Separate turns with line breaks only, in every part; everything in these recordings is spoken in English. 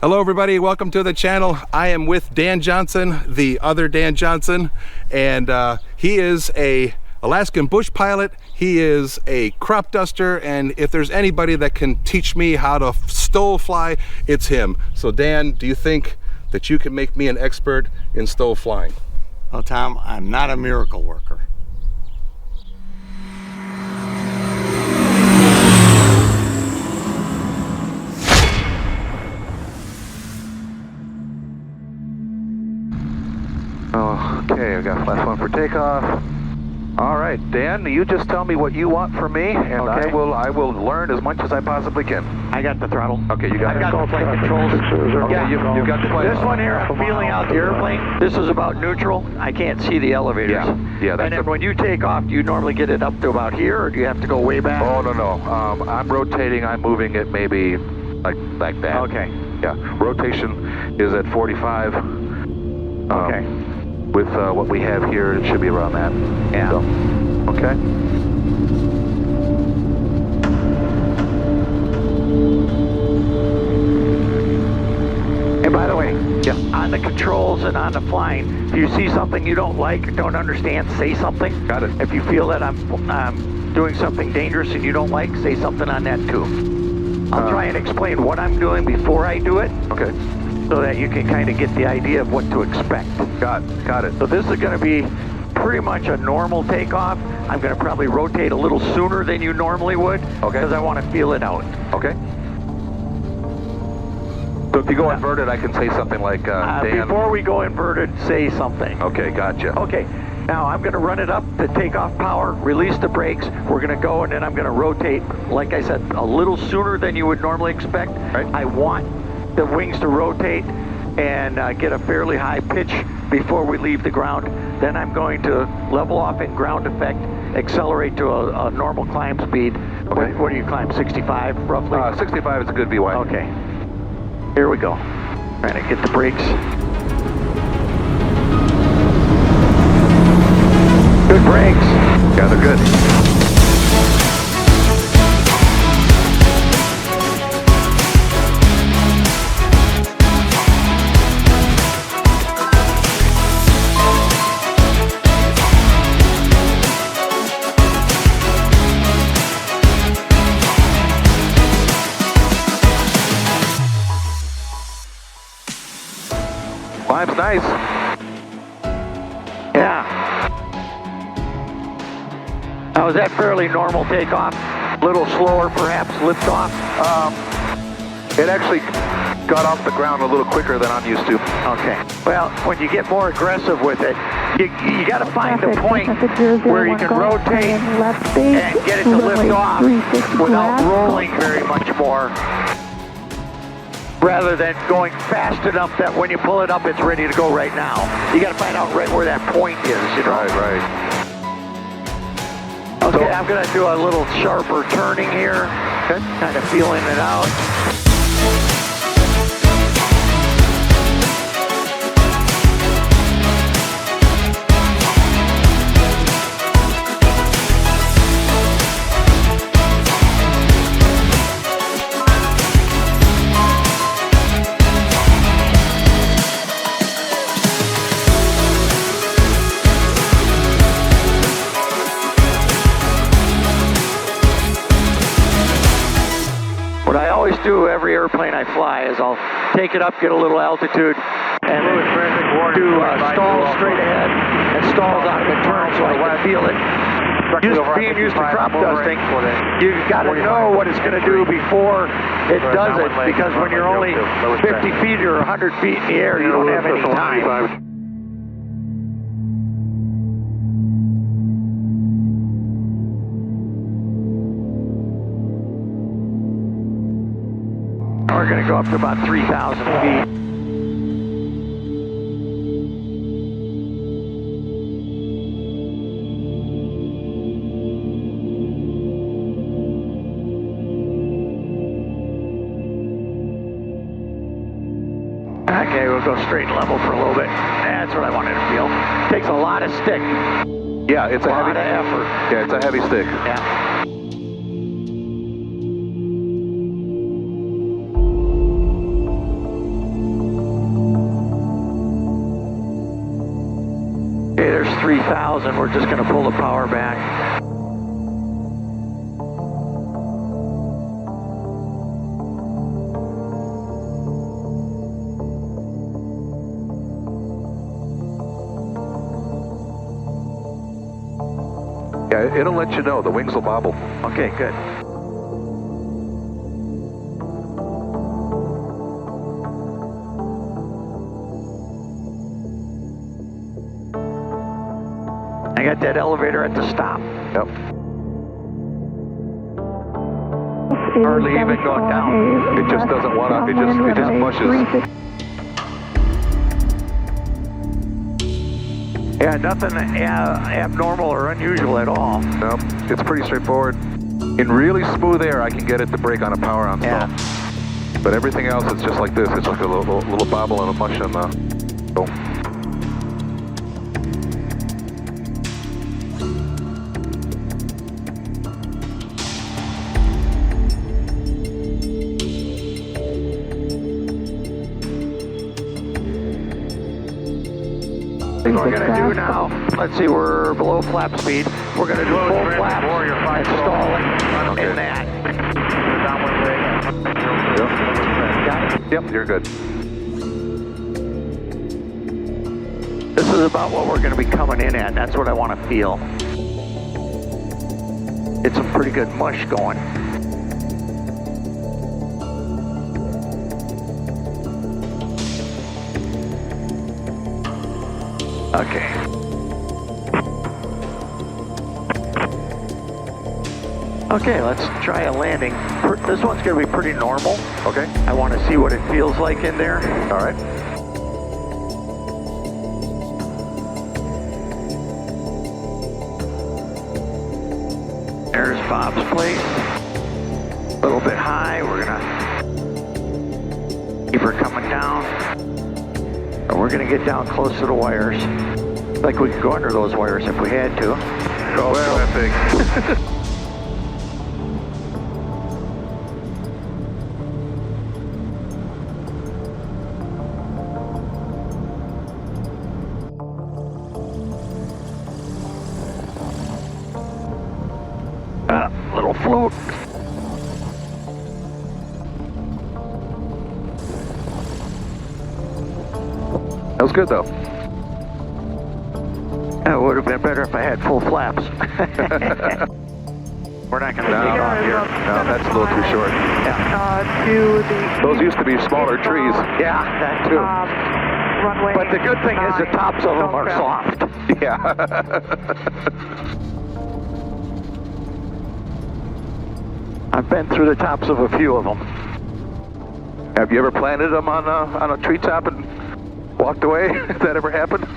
Hello everybody, welcome to the channel. I am with Dan Johnson, the other Dan Johnson, and he is a Alaskan bush pilot. He is a crop duster, and if there's anybody that can teach me how to STOL fly, it's him. So Dan, do you think that you can make me an expert in STOL flying?
Well, Tom, I'm not a miracle worker.
Okay, I got flash one for takeoff. All right, Dan, you just tell me what you want from me, and
okay.
I will learn as much as I possibly can.
I got the throttle.
Okay, you got
I got the flight controls.
Okay,
Yeah,
you've got the flight.
This one here, I'm feeling out the airplane. This is about neutral. I can't see the elevators.
Yeah, that's
and then when you take off, do you normally get it up to about here, or do you have to go way back?
Oh, no. I'm rotating, I'm moving it maybe like that.
Okay.
Yeah, rotation is at 45.
Okay.
With what we have here, it should be around that.
Yeah.
So, okay.
And by the way, yeah, on the controls and on the flying, if you see something you don't like or don't understand, say something.
Got it.
If you feel that I'm doing something dangerous and you don't like, say something on that too. I'll try and explain what I'm doing before I do it.
Okay.
So that you can kind of get the idea of what to expect.
Got it.
So this is going to be pretty much a normal takeoff. I'm going to probably rotate a little sooner than you normally would.
Okay.
Because I want to feel it out.
Okay. So if you go inverted, I can say something like, Dan.
Before we go inverted, say something.
Okay, gotcha.
Okay. Now I'm going to run it up to takeoff power, release the brakes. We're going to go, and then I'm going to rotate, like I said, a little sooner than you would normally expect.
Right.
I want the wings to rotate and get a fairly high pitch before we leave the ground. Then I'm going to level off in ground effect, accelerate to a normal climb speed.
Okay.
What do you climb, 65 roughly?
65 is a good VY.
Okay, here we go. Trying to get the brakes. Good brakes.
Yeah, they're good. Climb's nice.
Yeah. Now, is that fairly normal takeoff? A little slower, perhaps, lift off?
It actually got off the ground a little quicker than I'm used to.
Okay. Well, when you get more aggressive with it, you got to find the point where you can rotate and get it to lift off without rolling very much more, rather than going fast enough that when you pull it up, it's ready to go right now. You got to find out right where that point is, you know?
Right.
Okay, I'm going to do a little sharper turning here, kind of feeling it out. What I always do every airplane I fly is I'll take it up, get a little altitude, and then do stalls straight ahead and stalls out of the turn so I can feel it. Being used to crop dusting, you've got to know what it's going to do before it does it, because when you're only 50 feet or 100 feet in the air, you don't have any time. We're going to go up to about 3,000 feet. Okay, we'll go straight and level for a little bit. That's what I wanted to feel. Takes a lot of stick.
Yeah, it's a heavy
effort.
Yeah, it's a heavy stick.
Yeah. 1,000, we're just going to pull the power back.
Yeah, it'll let you know. The wings will bobble.
Okay, good. I got that elevator at the stop.
Yep.
Hardly even going down.
It just doesn't want to. It just mushes.
Yeah, nothing abnormal or unusual at all.
Nope. It's pretty straightforward. In really smooth air, I can get it to brake on a power on stall.
Yeah.
But everything else, it's just like this. It's like a little bobble and a mush on the. Boom.
What we're going to do now, let's see, we're below flap speed. We're going to do full flaps and stalling in that.
Yep, you're good.
This is about what we're going to be coming in at. That's what I want to feel. It's a pretty good mush going. Okay. Okay, let's try a landing. This one's going to be pretty normal.
Okay.
I want to see what it feels like in there.
All right.
There's Bob's place. A little bit high. We're going to keep her coming down. And we're going to get down close to the wires. Like we could go under those wires if we had to.
Oh, well, that big.
Little float.
That was good, though.
It would have been better if I had full flaps. We're not going to take off here.
No, that's a little too short.
Yeah.
To the
Those used to be smaller trees.
Yeah, that too.
runway.
But the good thing is the tops of them are soft.
Yeah.
I've been through the tops of a few of them.
Have you ever planted them on a treetop and walked away? Has that ever happened?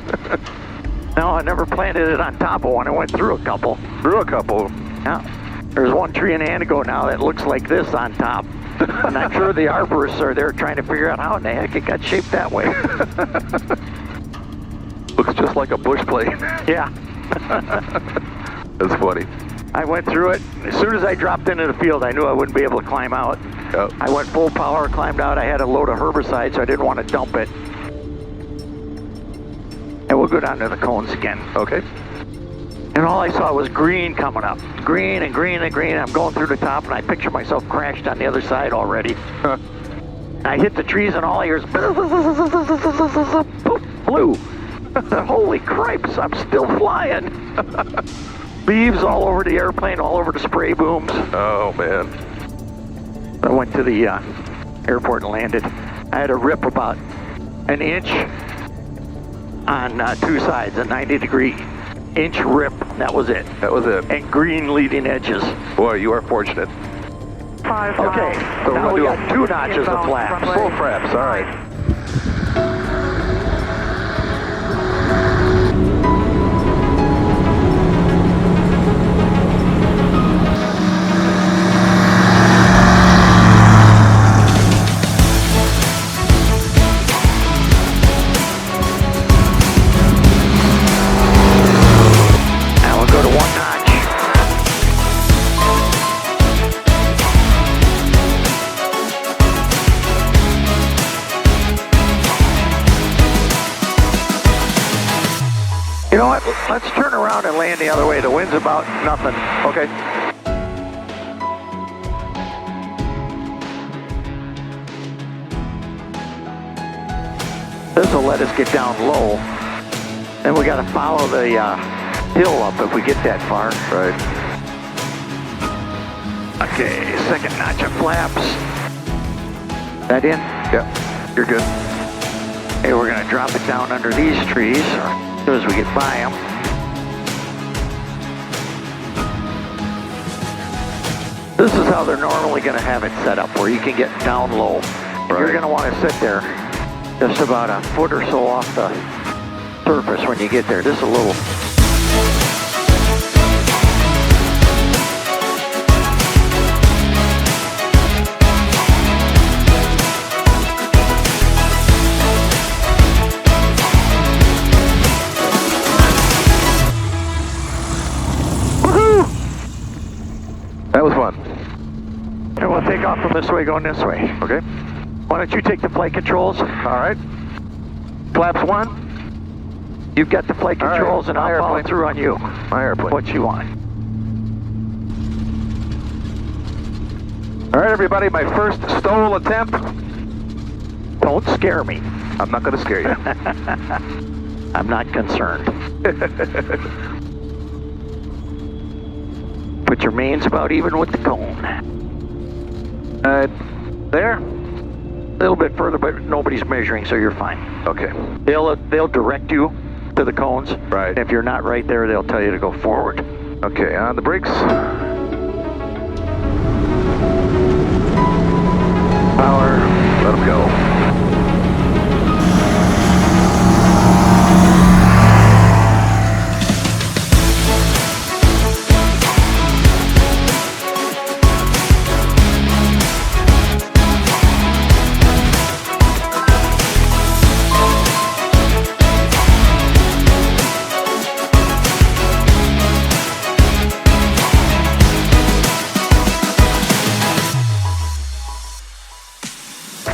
No, I never planted it on top of one. I went through a couple.
Through a couple.
Yeah. There's one tree in Antigo now that looks like this on top. And I'm sure the arborists are there trying to figure out how in the heck it got shaped that way.
Looks just like a bush plate.
Yeah.
That's funny.
I went through it. As soon as I dropped into the field, I knew I wouldn't be able to climb out.
Yep.
I went full power, climbed out. I had a load of herbicide, so I didn't want to dump it. And we'll go down to the cones again.
Okay.
And all I saw was green coming up. Green and green and green. I'm going through the top, and I picture myself crashed on the other side already.
Huh.
I hit the trees, and all I hear is poof, flew. Holy cripes, I'm still flying. Leaves all over the airplane, all over the spray booms.
Oh, man.
I went to the airport and landed. I had a rip about an inch on two sides, a 90-degree inch rip. That was it.
That was it.
And green leading edges.
Boy, you are fortunate.
5
Okay,
miles.
so now we got 2 notches of flaps.
Runway.
Full fraps, all right.
Now we'll go to 1 notch. know what? Let's turn around and land the other way. The wind's about nothing.
Okay.
This will let us get down low. Then we got to follow the hill up if we get that far.
Right.
Okay, second notch of flaps. That in?
Yep. You're good.
Hey, we're going to drop it down under these trees as soon as we get by them. This is how they're normally going to have it set up, where you can get down low.
Right.
You're going to want to sit there just about a foot or so off the surface when you get there. Just a little.
That was fun.
And we'll take off from this way, going this way.
Okay.
Why don't you take the flight controls?
All right. Flaps 1.
You've got the flight
All right.
controls, and
My
I'll follow
airplane.
through on you.
My airplane.
What you want.
All right, everybody. My first STOL attempt.
Don't scare me.
I'm not going to scare you.
I'm not concerned. Put your mains about even with the cone.
There?
A little bit further, but nobody's measuring, so you're fine.
Okay.
They'll direct you to the cones.
Right.
And if you're not right there, they'll tell you to go forward.
Okay, on the brakes. Power. Let them go.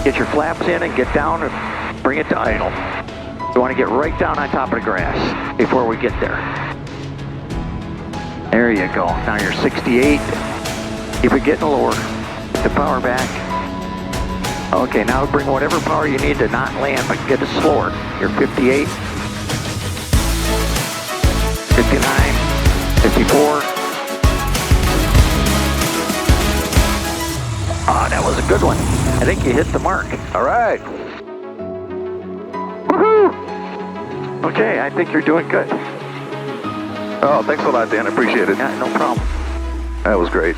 Get your flaps in and get down and bring it to idle. You want to get right down on top of the grass before we get there. There you go. Now you're 68. Keep it getting lower. Get the power back. Okay, now bring whatever power you need to not land, but get it slower. You're 58. 59. 54. Ah, that was a good one. I think you hit the mark.
All right.
Woohoo! Okay, I think you're doing good.
Oh, thanks a lot, Dan. I appreciate it.
Yeah, no problem.
That was great.